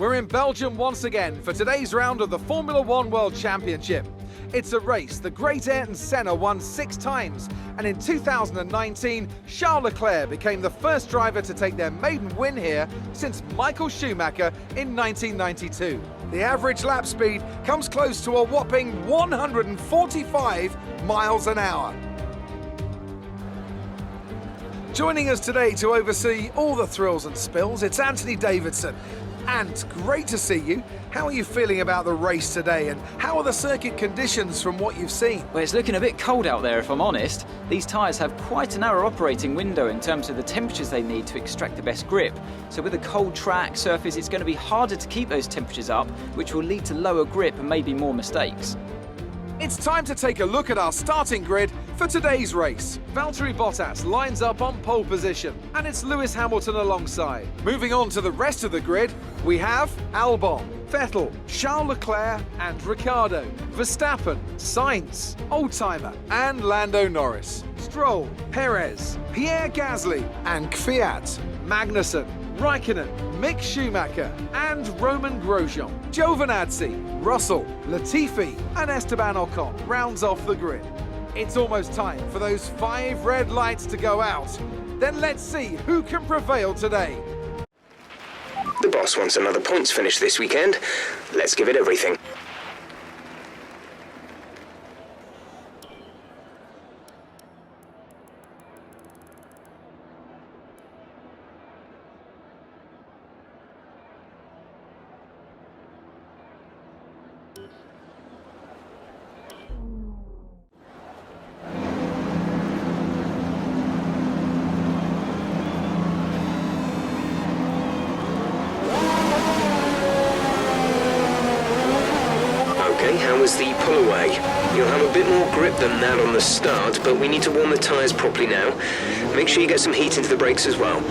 We're in Belgium once again for today's round of the Formula One World Championship. It's a race the great Ayrton Senna won 6 times, and in 2019, Charles Leclerc became the first driver to take their maiden win here since Michael Schumacher in 1992. The average lap speed comes close to a whopping 145 miles an hour. Joining us today to oversee all the thrills and spills, it's Anthony Davidson. And great to see you. How are you feeling about the race today, and how are the circuit conditions from what you've seen? Well, it's looking a bit cold out there, if I'm honest. These tyres have quite a narrow operating window in terms of the temperatures they need to extract the best grip. So with a cold track surface, it's going to be harder to keep those temperatures up, which will lead to lower grip and maybe more mistakes. It's time to take a look at our starting grid for today's race. Valtteri Bottas lines up on pole position, and it's Lewis Hamilton alongside. Moving on to the rest of the grid, we have Albon, Vettel, Charles Leclerc and Ricciardo, Verstappen, Sainz, Oldtimer and Lando Norris, Stroll, Perez, Pierre Gasly and Kvyat, Magnussen, Raikkonen, Mick Schumacher and Roman Grosjean, Giovinazzi, Russell, Latifi and Esteban Ocon rounds off the grid. It's almost time for those 5 red lights to go out. Then let's see who can prevail today. The boss wants another points finish this weekend. Let's give it everything. How was the pull away? You'll have a bit more grip than that on the start, but we need to warm the tyres properly now. Make sure you get some heat into the brakes as well.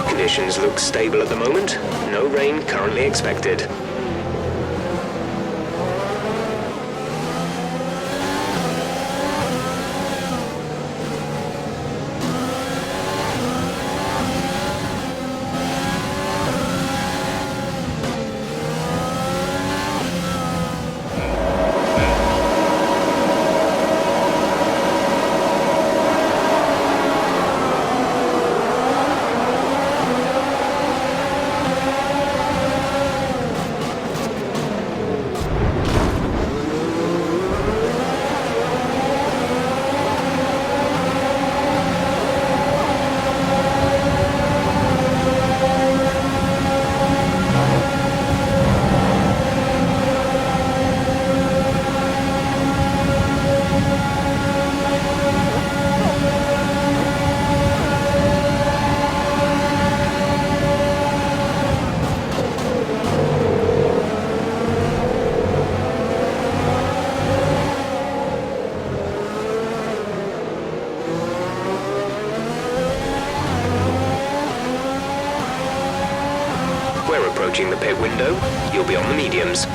Conditions look stable at the moment. No rain currently expected. We're approaching the pit window. You'll be on the mediums.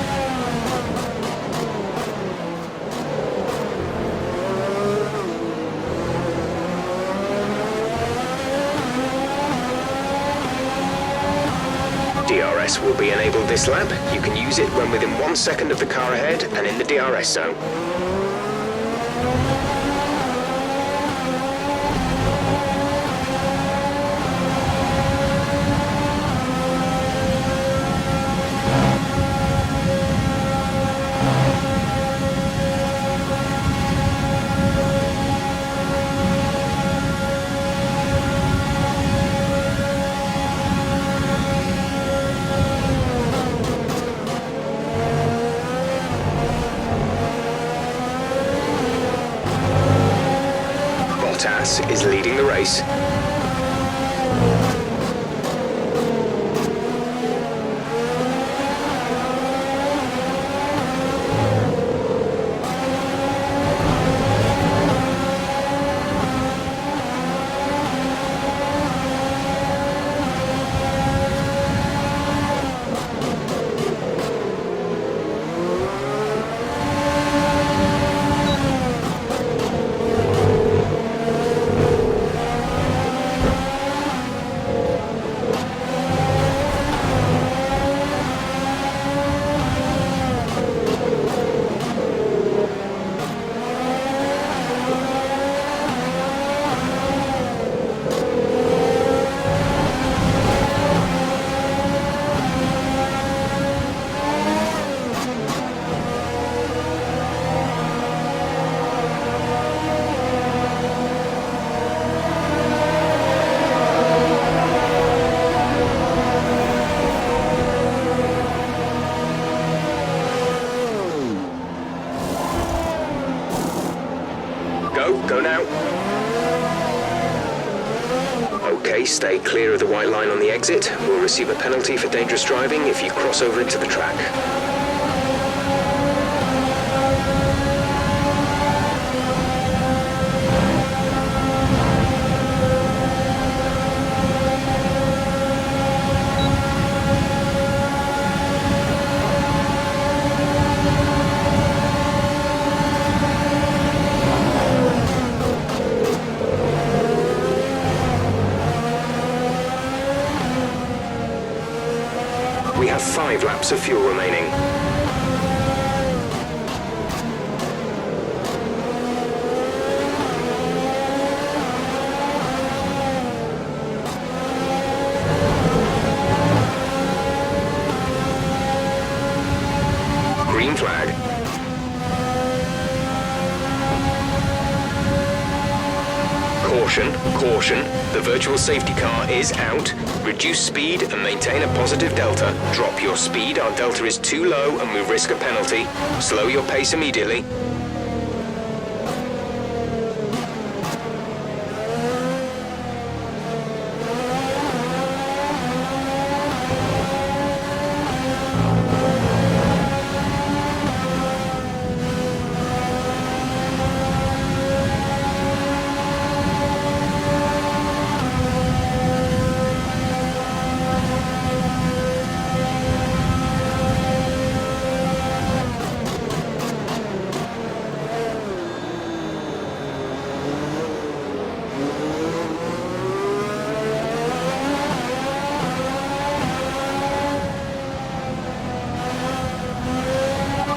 DRS will be enabled this lap. You can use it when within 1 second of the car ahead and in the DRS zone. Bottas is leading the race. Go now. Okay, stay clear of the white line on the exit. We'll receive a penalty for dangerous driving if you cross over into the track. We have 5 laps of fuel remaining. Green flag. Caution, caution, the virtual safety car is out. Reduce speed and maintain a positive delta. Drop your speed, our delta is too low and we risk a penalty. Slow your pace immediately.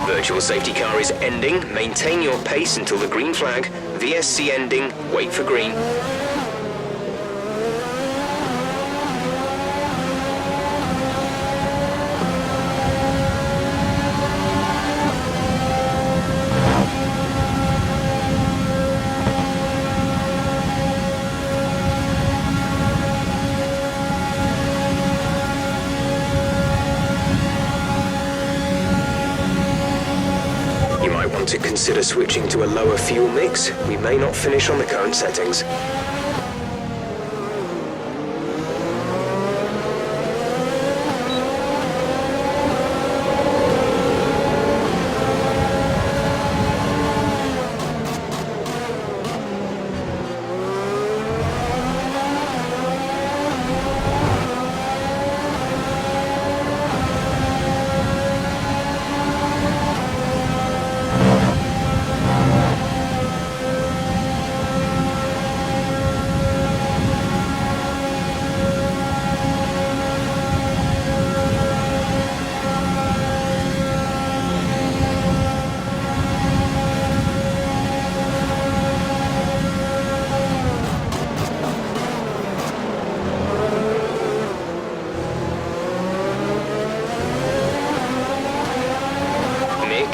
Virtual safety car is ending. Maintain your pace until the green flag. VSC ending. Wait for green. To consider switching to a lower fuel mix. We may not finish on the current settings.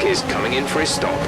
Is coming in for his stop.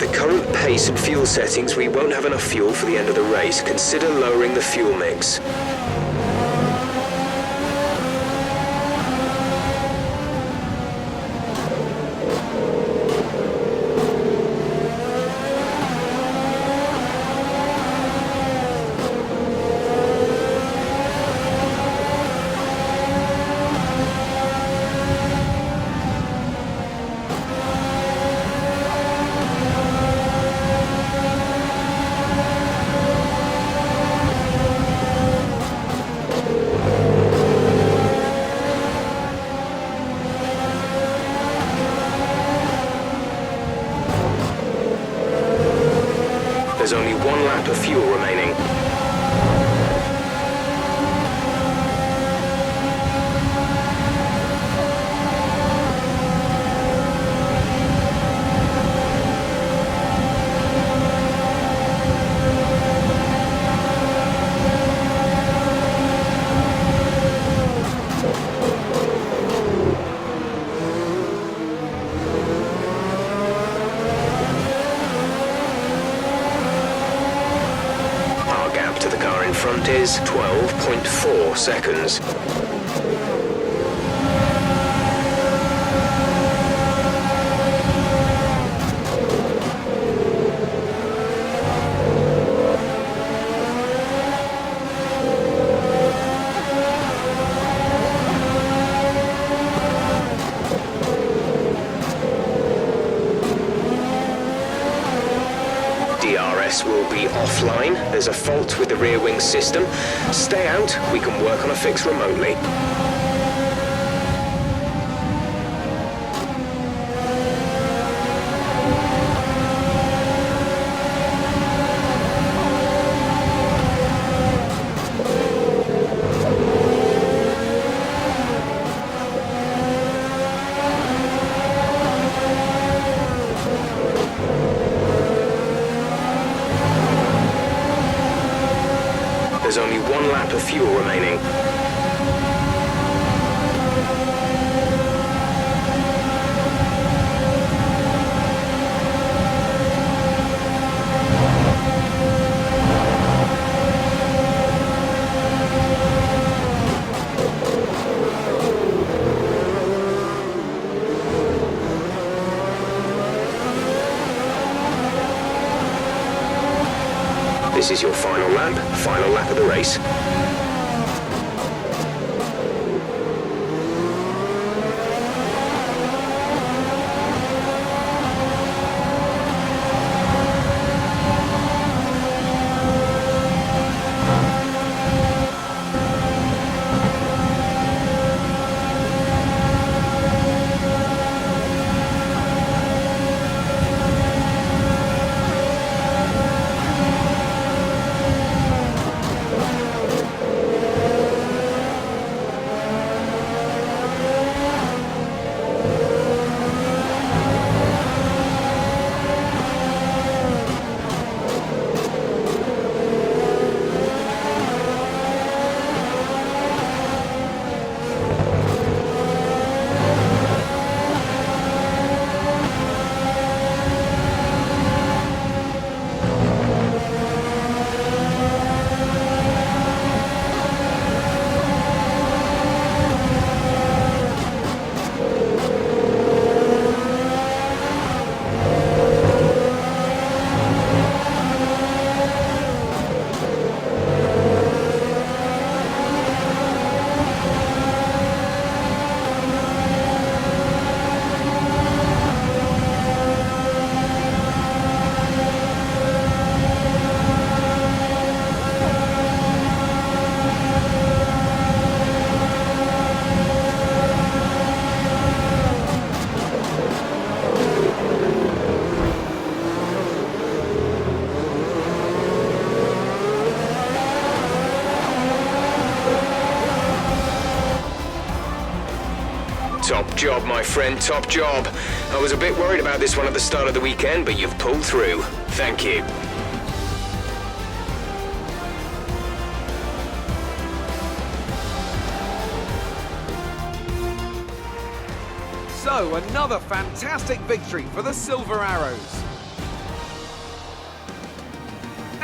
the current pace and fuel settings, we won't have enough fuel for the end of the race. Consider lowering the fuel mix. There's only 1 lap of fuel remaining. Front is 12.4 seconds. DRS will be offline. There's a fault with the rear wing system. Stay out, we can work on a fix remotely. There's only 1 lap of fuel remaining. This is your final lap of the race. Top job, my friend, top job. I was a bit worried about this one at the start of the weekend, but you've pulled through. Thank you. So, another fantastic victory for the Silver Arrows.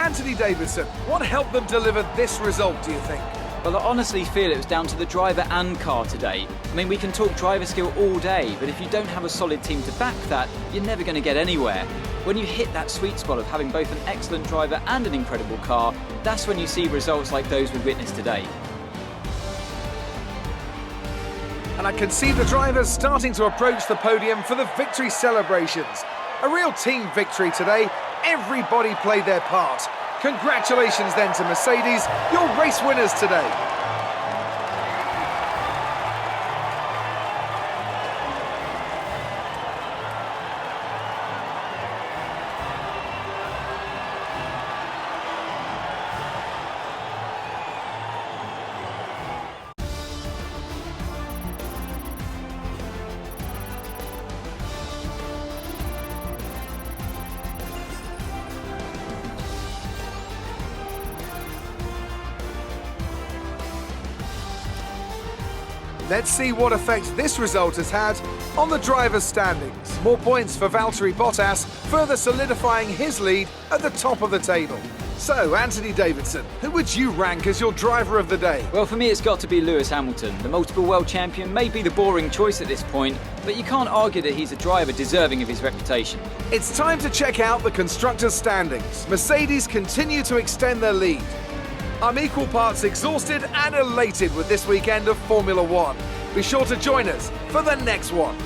Anthony Davidson, what helped them deliver this result, do you think? Well, I honestly feel it was down to the driver and car today. I mean, we can talk driver skill all day, but if you don't have a solid team to back that, you're never going to get anywhere. When you hit that sweet spot of having both an excellent driver and an incredible car, that's when you see results like those we witnessed today. And I can see the drivers starting to approach the podium for the victory celebrations. A real team victory today. Everybody played their part. Congratulations then to Mercedes, your race winners today. Let's see what effect this result has had on the drivers' standings. More points for Valtteri Bottas, further solidifying his lead at the top of the table. So, Anthony Davidson, who would you rank as your driver of the day? Well, for me, it's got to be Lewis Hamilton. The multiple world champion may be the boring choice at this point, but you can't argue that he's a driver deserving of his reputation. It's time to check out the Constructors Standings. Mercedes continue to extend their lead. I'm equal parts exhausted and elated with this weekend of Formula One. Be sure to join us for the next one.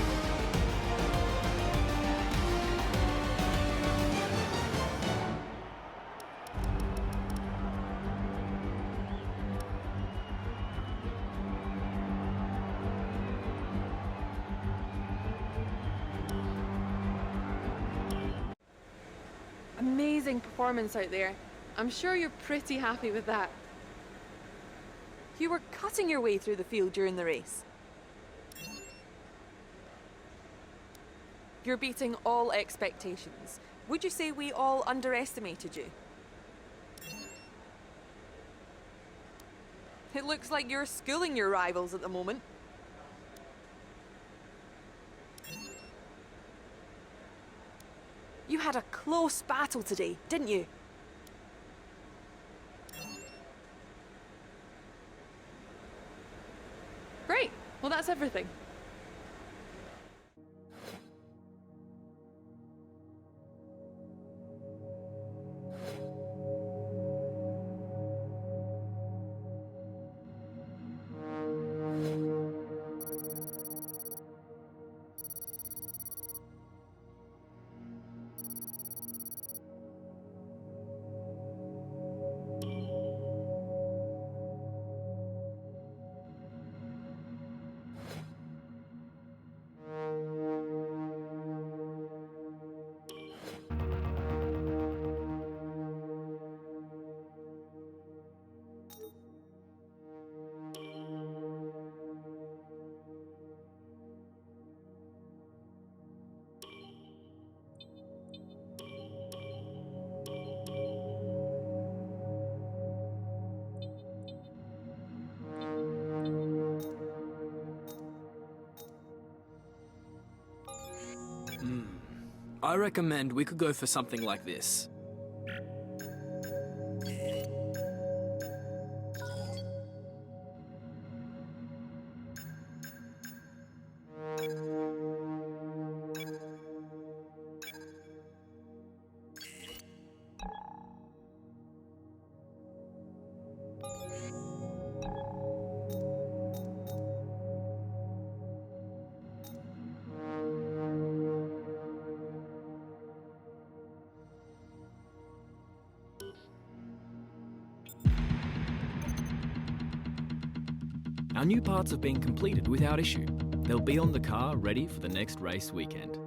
Amazing performance out there. I'm sure you're pretty happy with that. You were cutting your way through the field during the race. You're beating all expectations. Would you say we all underestimated you? It looks like you're schooling your rivals at the moment. You had a close battle today, didn't you? Great. Well, that's everything. I recommend we could go for something like this. Our new parts have been completed without issue. They'll be on the car ready for the next race weekend.